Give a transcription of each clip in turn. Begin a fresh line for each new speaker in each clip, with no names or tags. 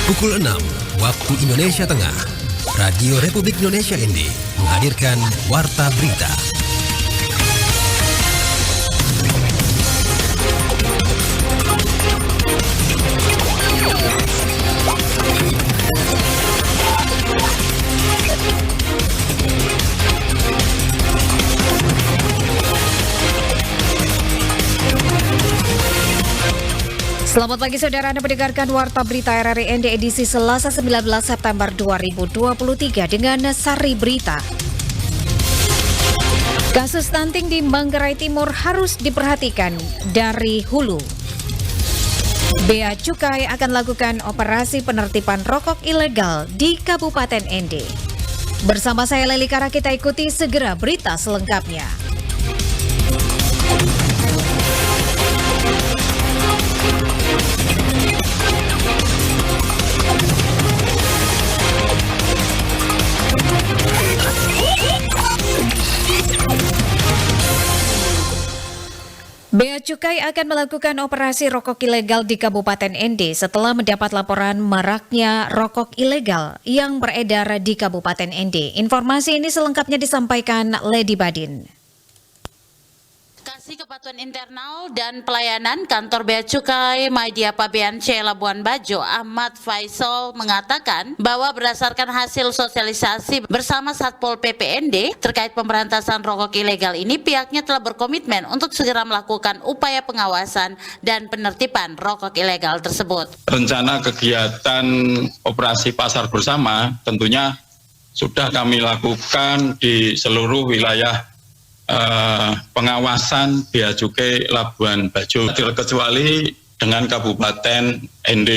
Pukul 6 waktu Indonesia Tengah, Radio Republik Indonesia ND menghadirkan Warta Berita.
Selamat pagi saudara, Anda mendengarkan Warta Berita RRI ND edisi Selasa 19 September 2023 dengan sari berita. Kasus stunting di Manggarai Timur harus diperhatikan dari hulu. Bea Cukai akan lakukan operasi penertiban rokok ilegal di Kabupaten ND. Bersama saya Leli Kara, kita ikuti segera berita selengkapnya. Bea Cukai akan melakukan operasi rokok ilegal di Kabupaten ND setelah mendapat laporan maraknya rokok ilegal yang beredar di Kabupaten ND. Informasi ini selengkapnya disampaikan Lady Badin.
Kasih Kepatuhan Internal dan Pelayanan Kantor Bea Cukai Madya Pabean C Labuan Bajo Ahmad Faisal mengatakan bahwa berdasarkan hasil sosialisasi bersama Satpol PP ND terkait pemberantasan rokok ilegal ini, pihaknya telah berkomitmen untuk segera melakukan upaya pengawasan dan penertiban rokok ilegal tersebut.
Rencana kegiatan operasi pasar bersama tentunya sudah kami lakukan di seluruh wilayah pengawasan Bea Cukai Labuan Bajo, kecuali dengan Kabupaten ND.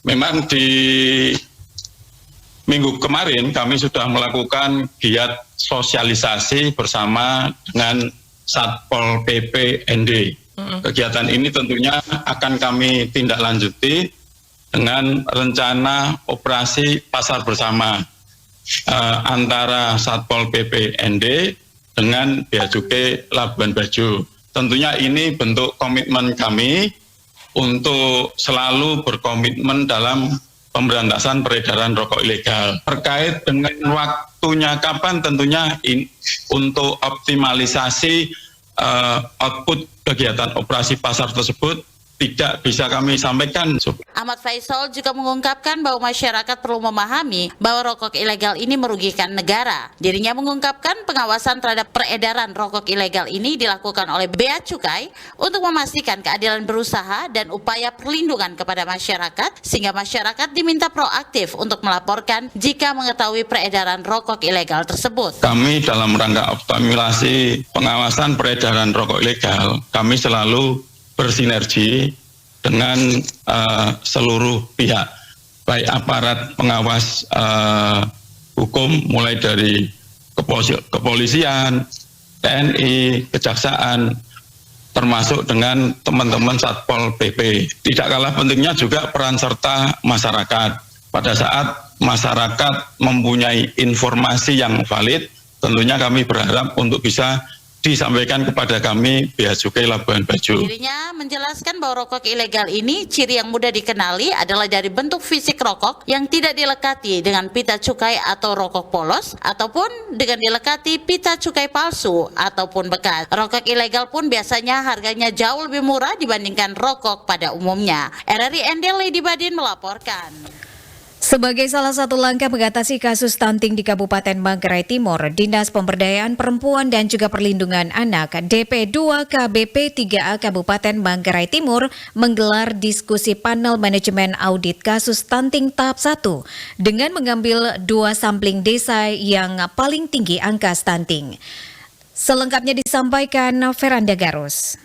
Memang di minggu kemarin kami sudah melakukan giat sosialisasi bersama dengan Satpol PP ND. Kegiatan ini tentunya akan kami tindak lanjuti dengan rencana operasi pasar bersama antara Satpol PP ND dengan Bea Cukai Labuan Bajo. Tentunya ini bentuk komitmen kami untuk selalu berkomitmen dalam pemberantasan peredaran rokok ilegal. Terkait dengan waktunya kapan, tentunya untuk optimalisasi output kegiatan operasi pasar tersebut tidak bisa kami sampaikan.
Ahmad Faisal juga mengungkapkan bahwa masyarakat perlu memahami bahwa rokok ilegal ini merugikan negara. Dirinya mengungkapkan pengawasan terhadap peredaran rokok ilegal ini dilakukan oleh Bea Cukai untuk memastikan keadilan berusaha dan upaya perlindungan kepada masyarakat, sehingga masyarakat diminta proaktif untuk melaporkan jika mengetahui peredaran rokok ilegal tersebut.
Kami dalam rangka optimalisasi pengawasan peredaran rokok ilegal, kami selalu bersinergi dengan seluruh pihak, baik aparat pengawas hukum mulai dari kepolisian, TNI, kejaksaan, termasuk dengan teman-teman Satpol PP. Tidak kalah pentingnya juga peran serta masyarakat. Pada saat masyarakat mempunyai informasi yang valid, tentunya kami berharap untuk bisa disampaikan kepada kami Bea Cukai Labuan Bajo.
Dirinya menjelaskan bahwa rokok ilegal ini ciri yang mudah dikenali adalah dari bentuk fisik rokok yang tidak dilekati dengan pita cukai atau rokok polos, ataupun dengan dilekati pita cukai palsu ataupun bekas. Rokok ilegal pun biasanya harganya jauh lebih murah dibandingkan rokok pada umumnya. RRI ND Lady Badin melaporkan.
Sebagai salah satu langkah mengatasi kasus stunting di Kabupaten Manggarai Timur, Dinas Pemberdayaan Perempuan dan juga Perlindungan Anak DP2 KBP 3A Kabupaten Manggarai Timur menggelar diskusi panel manajemen audit kasus stunting tahap 1 dengan mengambil 2 sampling desa yang paling tinggi angka stunting. Selengkapnya disampaikan Veranda Garus.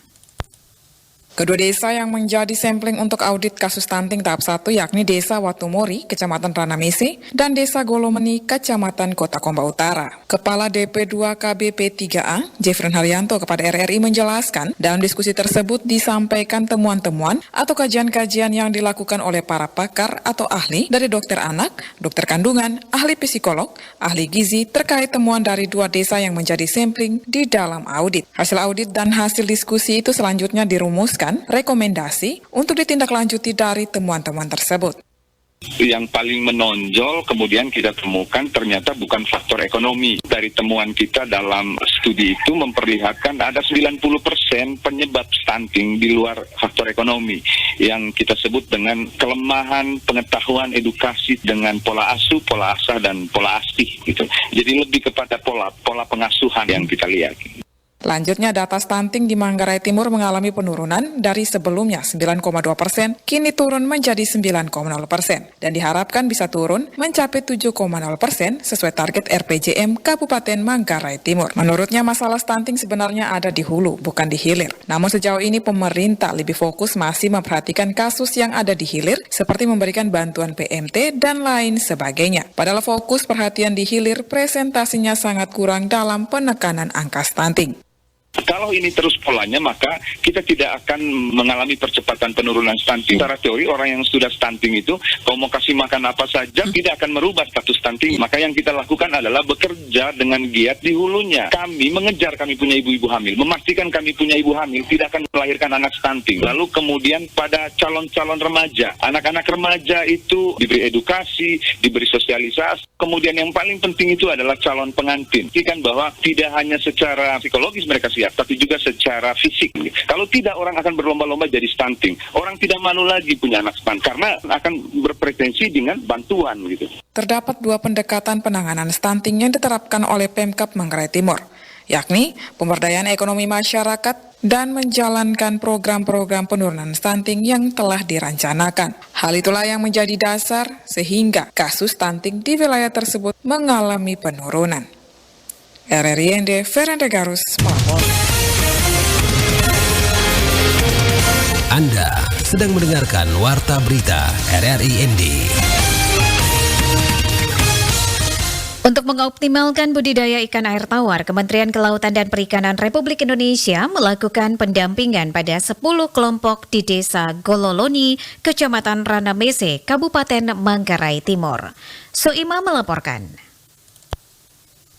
Kedua desa yang menjadi sampling untuk audit kasus stunting tahap 1 yakni Desa Watumori, Kecamatan Ranamese, dan Desa Golomeni, Kecamatan Kota Komba Utara. Kepala DP2 KBP 3A, Jeffrey Haryanto kepada RRI menjelaskan, dalam diskusi tersebut disampaikan temuan-temuan atau kajian-kajian yang dilakukan oleh para pakar atau ahli dari dokter anak, dokter kandungan, ahli psikolog, ahli gizi terkait temuan dari 2 desa yang menjadi sampling di dalam audit. Hasil audit dan hasil diskusi itu selanjutnya dirumuskan rekomendasi untuk ditindaklanjuti dari temuan-temuan tersebut.
Yang paling menonjol kemudian kita temukan ternyata bukan faktor ekonomi. Dari temuan kita dalam studi itu memperlihatkan ada 90% penyebab stunting di luar faktor ekonomi yang kita sebut dengan kelemahan pengetahuan edukasi dengan pola asuh, pola asah, dan pola asih gitu. Jadi lebih kepada pola pengasuhan yang kita lihat.
Selanjutnya, data stunting di Manggarai Timur mengalami penurunan dari sebelumnya 9,2%, kini turun menjadi 9,0%, dan diharapkan bisa turun mencapai 7,0% sesuai target RPJM Kabupaten Manggarai Timur. Menurutnya, masalah stunting sebenarnya ada di hulu, bukan di hilir. Namun sejauh ini pemerintah lebih fokus masih memperhatikan kasus yang ada di hilir, seperti memberikan bantuan PMT dan lain sebagainya. Padahal fokus perhatian di hilir, presentasinya sangat kurang dalam penekanan angka stunting.
Kalau ini terus polanya, maka kita tidak akan mengalami percepatan penurunan stunting. Secara teori, orang yang sudah stunting itu, kalau mau kasih makan apa saja, tidak akan merubah status stunting. Maka yang kita lakukan adalah bekerja dengan giat di hulunya. Kami mengejar kami punya ibu-ibu hamil, memastikan kami punya ibu hamil tidak akan melahirkan anak stunting. Lalu kemudian pada calon-calon remaja, anak-anak remaja itu diberi edukasi, diberi sosialisasi. Kemudian yang paling penting itu adalah calon pengantin. Pastikan bahwa tidak hanya secara psikologis mereka siap, tapi juga secara fisik. Kalau tidak, orang akan berlomba-lomba jadi stunting. Orang tidak malu lagi punya anak stunting karena akan berpretensi dengan bantuan gitu.
Terdapat 2 pendekatan penanganan stunting yang diterapkan oleh Pemkab Manggarai Timur, yakni pemberdayaan ekonomi masyarakat dan menjalankan program-program penurunan stunting yang telah dirancanakan. Hal itulah yang menjadi dasar sehingga kasus stunting di wilayah tersebut mengalami penurunan. RRIND Veranda Garus melapor.
Anda sedang mendengarkan Warta Berita RRIND.
Untuk mengoptimalkan budidaya ikan air tawar, Kementerian Kelautan dan Perikanan Republik Indonesia melakukan pendampingan pada 10 kelompok di Desa Gololoni, Kecamatan Ranamese, Kabupaten Manggarai Timur. Soima melaporkan.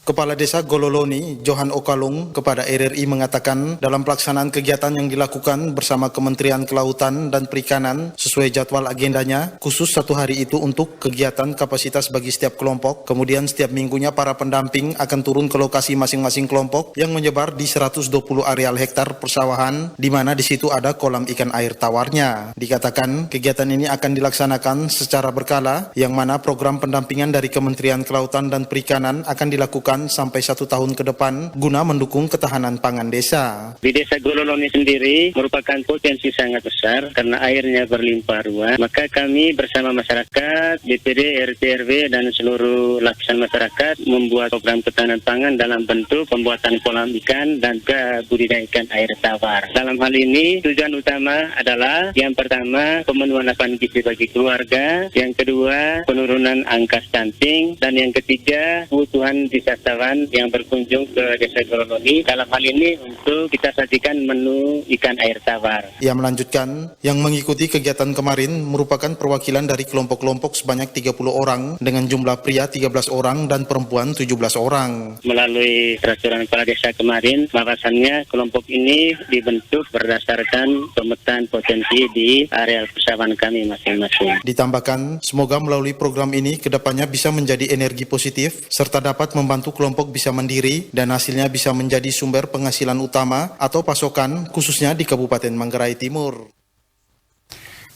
Kepala Desa Gololoni, Johan Okalung, kepada RRI mengatakan dalam pelaksanaan kegiatan yang dilakukan bersama Kementerian Kelautan dan Perikanan sesuai jadwal agendanya, khusus 1 hari itu untuk kegiatan kapasitas bagi setiap kelompok. Kemudian setiap minggunya para pendamping akan turun ke lokasi masing-masing kelompok yang menyebar di 120 areal hektar persawahan, di mana di situ ada kolam ikan air tawarnya. Dikatakan kegiatan ini akan dilaksanakan secara berkala, yang mana program pendampingan dari Kementerian Kelautan dan Perikanan akan dilakukan sampai 1 tahun ke depan guna mendukung ketahanan pangan desa.
Di Desa Gololoni sendiri merupakan potensi sangat besar karena airnya berlimpah ruah. Maka kami bersama masyarakat, DPD, RT, RW, dan seluruh lapisan masyarakat membuat program ketahanan pangan dalam bentuk pembuatan kolam ikan dan juga budidaya ikan air tawar. Dalam hal ini tujuan utama adalah yang pertama pemenuhan asupan gizi bagi keluarga, yang kedua penurunan angka stunting, dan yang ketiga kebutuhan wisatawan yang berkunjung ke Desa Gololoni. Dalam hal ini untuk kita sajikan menu ikan air tawar.
Ia melanjutkan, yang mengikuti kegiatan kemarin merupakan perwakilan dari kelompok-kelompok sebanyak 30 orang dengan jumlah pria 13 orang dan perempuan 17 orang.
Melalui peraturan kepala desa kemarin, bahwasannya kelompok ini dibentuk berdasarkan pemetaan potensi di areal persawahan kami masing-masing.
Ditambahkan, semoga melalui program ini kedepannya bisa menjadi energi positif serta dapat membantu kelompok bisa mandiri dan hasilnya bisa menjadi sumber penghasilan utama atau pasokan khususnya di Kabupaten Manggarai Timur.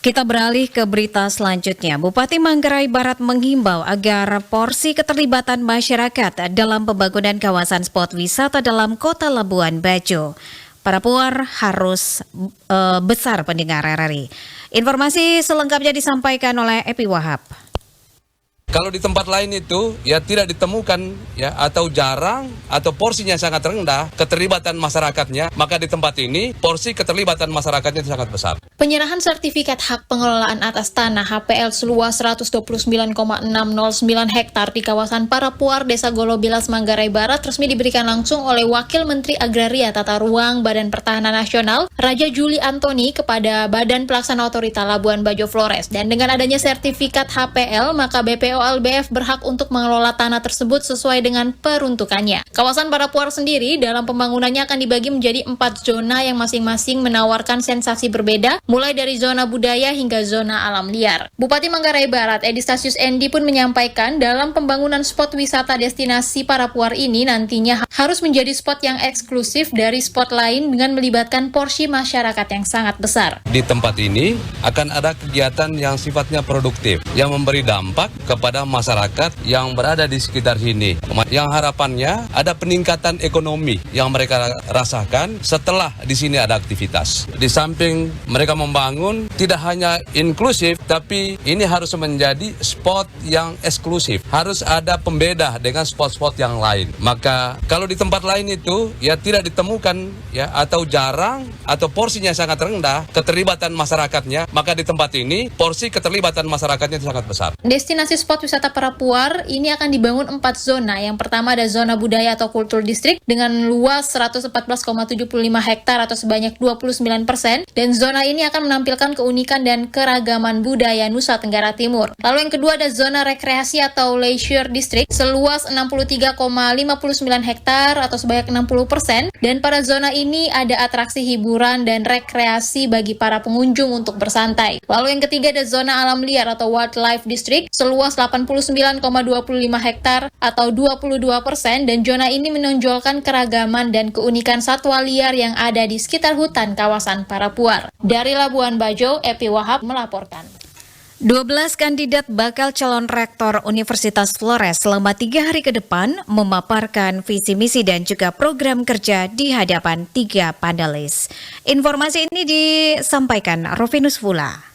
Kita beralih ke berita selanjutnya. Bupati Manggarai Barat menghimbau agar porsi keterlibatan masyarakat dalam pembangunan kawasan spot wisata dalam Kota Labuan Bajo. Para puar harus besar pendengar RRI. Informasi selengkapnya disampaikan oleh Epi Wahab.
Kalau di tempat lain itu ya tidak ditemukan ya atau jarang atau porsinya sangat rendah keterlibatan masyarakatnya, maka di tempat ini porsi keterlibatan masyarakatnya itu sangat besar.
Penyerahan sertifikat hak pengelolaan atas tanah HPL seluas 129,609 hektar di kawasan Parapuar, Desa Golobilas, Manggarai Barat resmi diberikan langsung oleh Wakil Menteri Agraria Tata Ruang Badan Pertahanan Nasional Raja Juli Antoni kepada Badan Pelaksana Otorita Labuan Bajo Flores. Dan dengan adanya sertifikat HPL, maka BPO POLBF berhak untuk mengelola tanah tersebut sesuai dengan peruntukannya. Kawasan Parapuar sendiri dalam pembangunannya akan dibagi menjadi 4 zona yang masing-masing menawarkan sensasi berbeda, mulai dari zona budaya hingga zona alam liar. Bupati Manggarai Barat, Edi Stasius Endi pun menyampaikan dalam pembangunan spot wisata destinasi Parapuar ini nantinya harus menjadi spot yang eksklusif dari spot lain dengan melibatkan porsi masyarakat yang sangat besar.
Di tempat ini akan ada kegiatan yang sifatnya produktif, yang memberi dampak kepada masyarakat yang berada di sekitar sini. Yang harapannya ada peningkatan ekonomi yang mereka rasakan setelah di sini ada aktivitas. Di samping mereka membangun tidak hanya inklusif, tapi ini harus menjadi spot yang eksklusif. Harus ada pembeda dengan spot-spot yang lain. Maka kalau di tempat lain itu ya tidak ditemukan ya atau jarang atau porsinya sangat rendah keterlibatan masyarakatnya, maka di tempat ini porsi keterlibatan masyarakatnya sangat besar.
Destinasi spot wisata Parapuar ini akan dibangun 4 zona. Yang pertama ada zona budaya atau kultur distrik dengan luas 114,75 hektar atau sebanyak 29%, dan zona ini akan menampilkan keunikan dan keragaman budaya Nusa Tenggara Timur. Lalu yang kedua ada zona rekreasi atau leisure district seluas 63,59 hektar atau sebanyak 60%, dan pada zona ini ada atraksi hiburan dan rekreasi bagi para pengunjung untuk bersantai. Lalu yang ketiga ada zona alam liar atau wildlife district seluas 89,25 hektar atau 22%, dan zona ini menonjolkan keragaman dan keunikan satwa liar yang ada di sekitar hutan kawasan Parapuar. Dari Labuan Bajo, Epi Wahab melaporkan.
12 kandidat bakal calon rektor Universitas Flores selama 3 hari ke depan memaparkan visi misi dan juga program kerja di hadapan 3 panelis. Informasi ini disampaikan Rovinus Fula.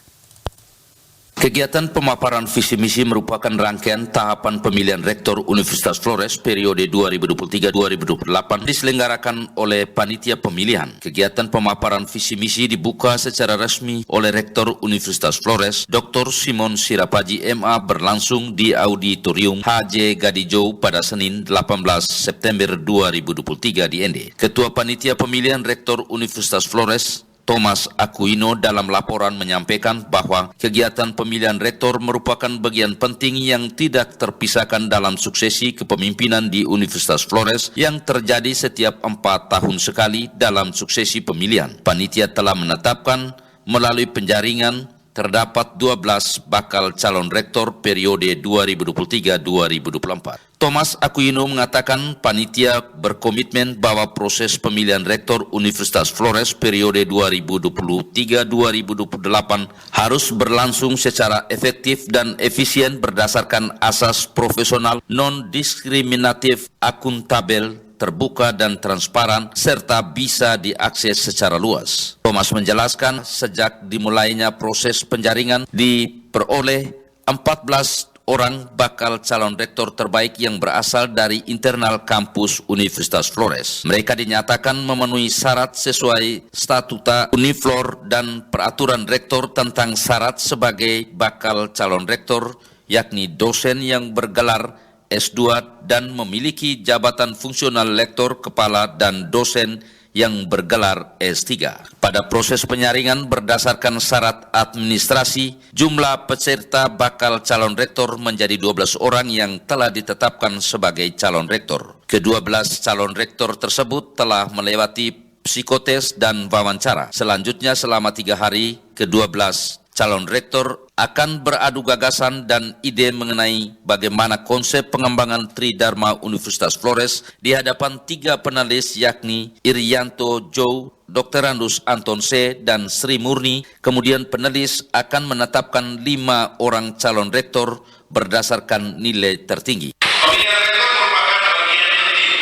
Kegiatan pemaparan visi misi merupakan rangkaian tahapan pemilihan rektor Universitas Flores periode 2023-2028 diselenggarakan oleh panitia pemilihan. Kegiatan pemaparan visi misi dibuka secara resmi oleh Rektor Universitas Flores, Dr. Simon Sirapaji MA, berlangsung di Auditorium HJ Gadijo pada Senin 18 September 2023 di Ende. Ketua Panitia Pemilihan Rektor Universitas Flores, Thomas Aquino, dalam laporan menyampaikan bahwa kegiatan pemilihan rektor merupakan bagian penting yang tidak terpisahkan dalam suksesi kepemimpinan di Universitas Flores yang terjadi setiap 4 tahun sekali dalam suksesi pemilihan. Panitia telah menetapkan melalui penjaringan terdapat 12 bakal calon rektor periode 2023-2024. Thomas Aquino mengatakan panitia berkomitmen bahwa proses pemilihan rektor Universitas Flores periode 2023-2028 harus berlangsung secara efektif dan efisien berdasarkan asas profesional, non-diskriminatif, akuntabel, terbuka dan transparan, serta bisa diakses secara luas. Thomas menjelaskan sejak dimulainya proses penjaringan diperoleh 14 orang bakal calon rektor terbaik yang berasal dari internal kampus Universitas Flores. Mereka dinyatakan memenuhi syarat sesuai statuta Uniflor dan peraturan rektor tentang syarat sebagai bakal calon rektor, yakni dosen yang bergelar S2 dan memiliki jabatan fungsional lektor, kepala, dan dosen yang bergelar S3. Pada proses penyaringan berdasarkan syarat administrasi, jumlah peserta bakal calon rektor menjadi 12 orang yang telah ditetapkan sebagai calon rektor. Ke-12 calon rektor tersebut telah melewati psikotes dan wawancara. Selanjutnya selama 3 hari, ke-12 calon rektor akan beradu gagasan dan ide mengenai bagaimana konsep pengembangan Tridharma Universitas Flores di hadapan 3 panelis, yakni Irianto Joe, Dr. Andus Anton C, dan Sri Murni. Kemudian panelis akan menetapkan 5 orang calon rektor berdasarkan nilai tertinggi.
Pemilihan rektor merupakan bagian penting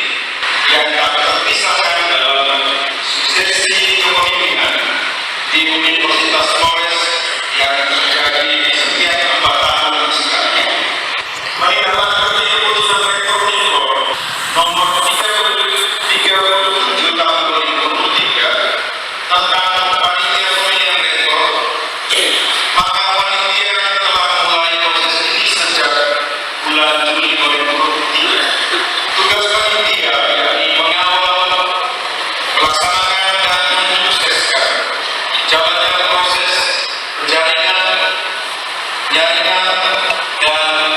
yang tak terpisahkan dalam suksesi kepemimpinan di Universitas Flores yang terjadi di setiap 4 tahun sekali. Menindaklanjuti keputusan Rektor Uniflor nomor 37 tahun 2023 tentang panitia pemilihan rektor, maka panitia telah mulai proses ini sejak bulan Juli 2023. Tugas panitia yakni mengawal, melaksanakan dan menyukseskan jalannya proses penjaringan, penyaringan, dan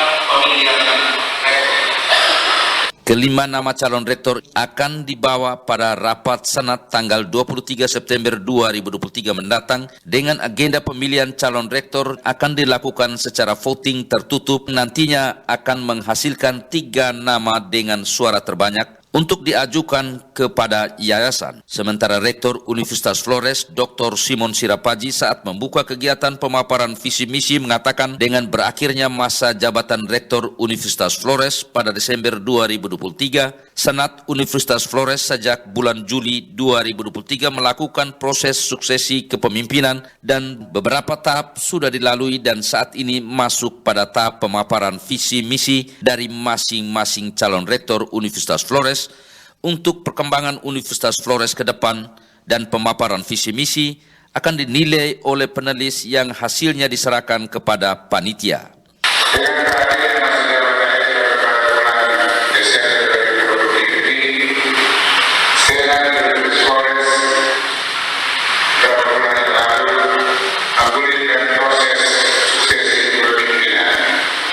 Kelima nama calon rektor akan dibawa pada rapat Senat tanggal 23 September 2023 mendatang dengan agenda pemilihan calon rektor akan dilakukan secara voting tertutup, nantinya akan menghasilkan 3 nama dengan suara terbanyak untuk diajukan kepada yayasan. Sementara Rektor Universitas Flores, Dr. Simon Sirapaji saat membuka kegiatan pemaparan visi misi mengatakan dengan berakhirnya masa jabatan Rektor Universitas Flores pada Desember 2023, Senat Universitas Flores sejak bulan Juli 2023 melakukan proses suksesi kepemimpinan dan beberapa tahap sudah dilalui dan saat ini masuk pada tahap pemaparan visi misi dari masing-masing calon Rektor Universitas Flores untuk perkembangan Universitas Flores ke depan, dan pemaparan visi misi akan dinilai oleh penulis yang hasilnya diserahkan kepada panitia.
Dengan kehadiran masa jabatan pada bulan Desember 2023 ini, Senat Universitas Flores beberapa bulan yang lalu menggulirkan proses suksesi kepemimpinan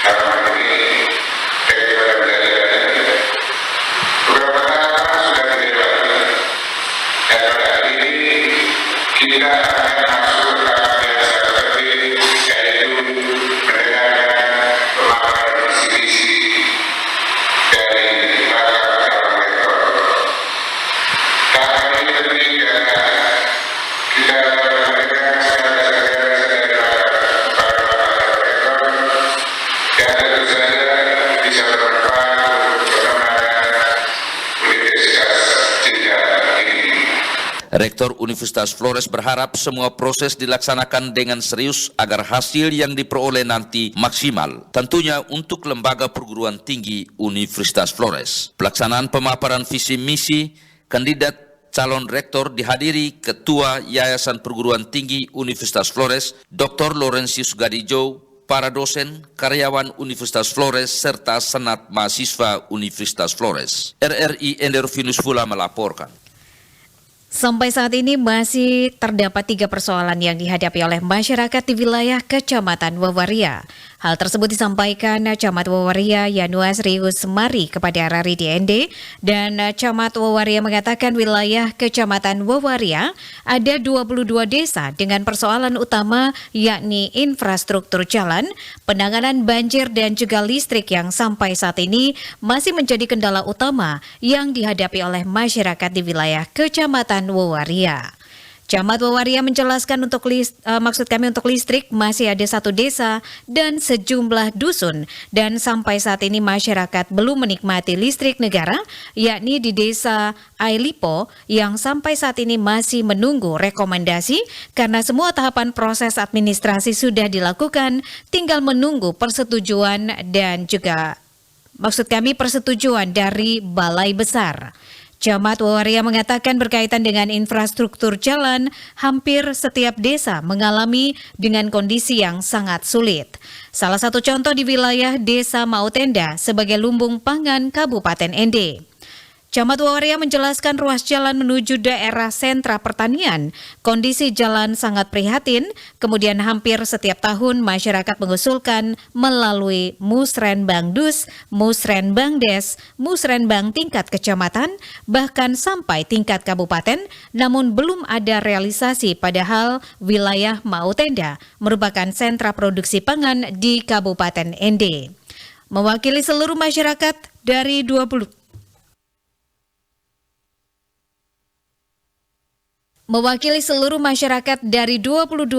dalam hal ini dari beberapa tahapan sudah dilewati, dan pada hari ini kita akan masuk ke tahap yang sangat penting, yaitu mendengarkan pemaparan visi misi dari bakal calon rektor. Tahapan ini penting karena kita mendengarkan segala dari para calon rektor, dan tentu saja bisa bermanfaat untuk perkembangan Universitas Jenjang ini.
Rektor Universitas Flores berharap semua proses dilaksanakan dengan serius agar hasil yang diperoleh nanti maksimal, tentunya untuk lembaga perguruan tinggi Universitas Flores. Pelaksanaan pemaparan visi misi kandidat calon rektor dihadiri Ketua Yayasan Perguruan Tinggi Universitas Flores, Dr. Laurentius Gadijo, para dosen, karyawan Universitas Flores, serta Senat Mahasiswa Universitas Flores. RRI Endervinus Fula melaporkan.
Sampai saat ini masih terdapat 3 persoalan yang dihadapi oleh masyarakat di wilayah Kecamatan Wawaria. Hal tersebut disampaikan Camat Wawaria Yanuas Rius Semari kepada RRI DND, dan Camat Wawaria mengatakan wilayah Kecamatan Wawaria ada 22 desa dengan persoalan utama yakni infrastruktur jalan, penanganan banjir dan juga listrik yang sampai saat ini masih menjadi kendala utama yang dihadapi oleh masyarakat di wilayah Kecamatan Wawaria. Camat Wawaria menjelaskan untuk listrik masih ada 1 desa dan sejumlah dusun, dan sampai saat ini masyarakat belum menikmati listrik negara yakni di desa Ailipo yang sampai saat ini masih menunggu rekomendasi karena semua tahapan proses administrasi sudah dilakukan, tinggal menunggu persetujuan dan juga persetujuan dari Balai Besar. Camat Wawaria mengatakan berkaitan dengan infrastruktur jalan, hampir setiap desa mengalami dengan kondisi yang sangat sulit. Salah satu contoh di wilayah Desa Mautenda sebagai lumbung pangan Kabupaten Ende. Camat Wawaria menjelaskan ruas jalan menuju daerah sentra pertanian. Kondisi jalan sangat prihatin, kemudian hampir setiap tahun masyarakat mengusulkan melalui Musrenbang Dus, Musrenbang Des, Musrenbang tingkat kecamatan, bahkan sampai tingkat kabupaten, namun belum ada realisasi padahal wilayah Mautenda merupakan sentra produksi pangan di Kabupaten Ende. Mewakili seluruh masyarakat dari 22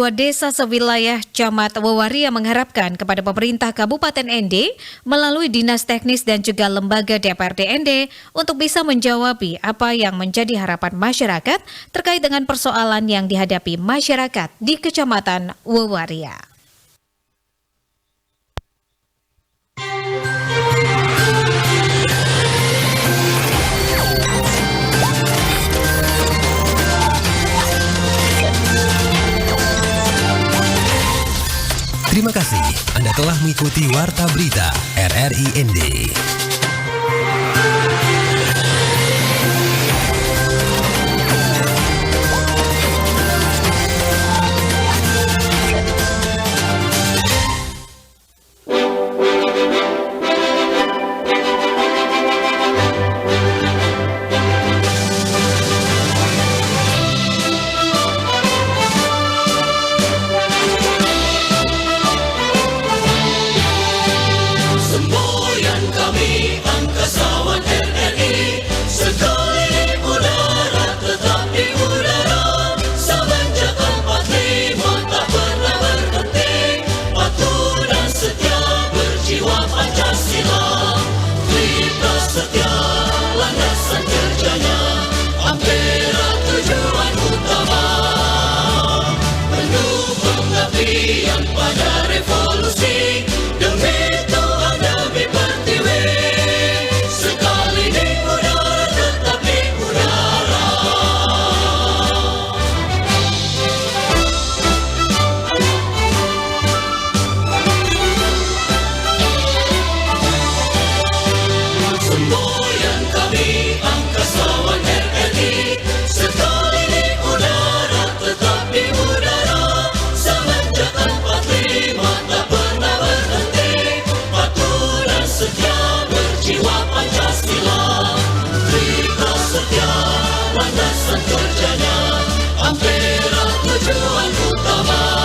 desa sewilayah, Camat Wawaria mengharapkan kepada pemerintah Kabupaten Ende melalui Dinas Teknis dan juga lembaga DPRD Ende untuk bisa menjawab apa yang menjadi harapan masyarakat terkait dengan persoalan yang dihadapi masyarakat di Kecamatan Wawaria.
Terima kasih Anda telah mengikuti Warta Berita RRI ND.
utama.